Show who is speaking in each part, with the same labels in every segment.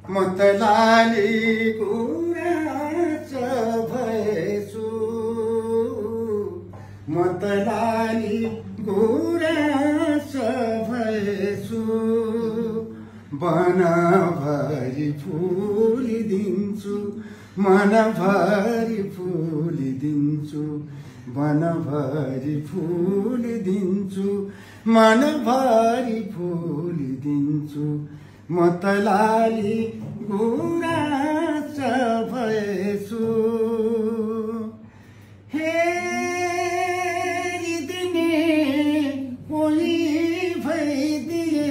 Speaker 1: म त लाली गुराँस भएछु म त लाली गुराँस भएछु वनभरि फुलिदिन्छु मनभरि फुलिदिन्छु वनभरि फुलिदिन्छु मनभरि फुलिदिन्छु म त लाली गुराँस भएछु हेरिदिने कोही भइदिए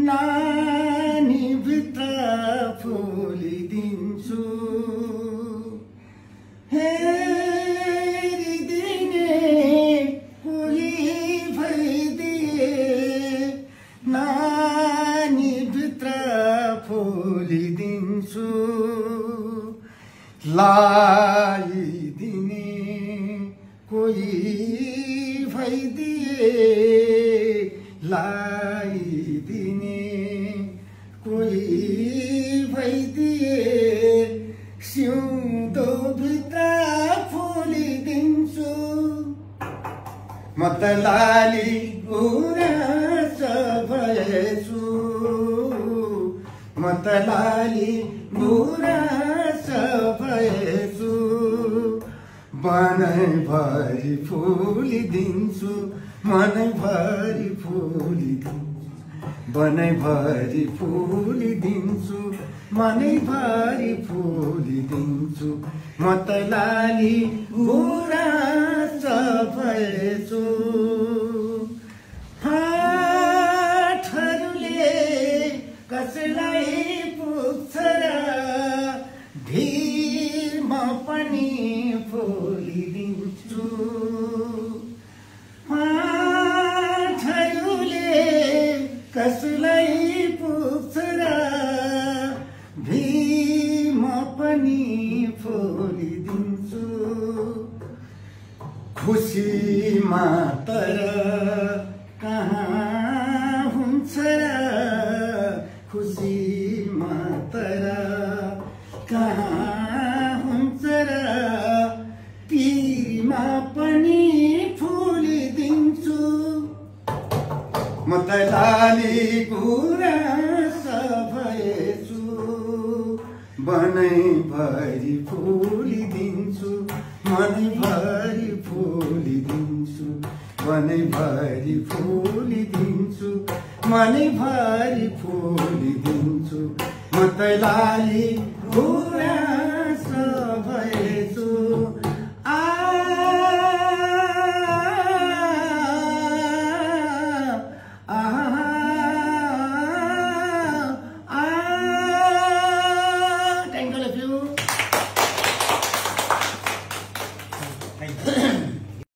Speaker 1: नानी भित्र फुलिदिन्छु हेरिदिने कोही भइदिए नानी भित्र फुलिदिन्छु लाइदिने कोही भइदिए लाइदिने कोही भइदिए सिउँदो भित्र फुलिदिन्छु म त लाली गुराँस भएछु म त लाली गुराँस भएछु मनैभरि फुलिदिन्छु मनैभरि फुलिदिन्छु मनैभरि फुलिदिन्छु मनैभरि फुलिदिन्छु म त लाली गुराँस भएछु हातहरूले कसैलाई पुग्छ र भिरमा पनि फुलिदिन्छु हातहरूले कसैलाई पुग्छ र भिरमा पनि फुलिदिन्छु खुसीमा तर कहाँ हुन्छ र खुसीमा तर कहाँ हुन्छ र पिरमा पनि फुलिदिन्छु म त लाली गुराँस भएछु मनैभरि फुलिदिन्छु मनैभरि फुलिदिन्छु मनैभरि फुलिदिन्छु मनैभरि फुलिदिन्छु म त लाली गुराँस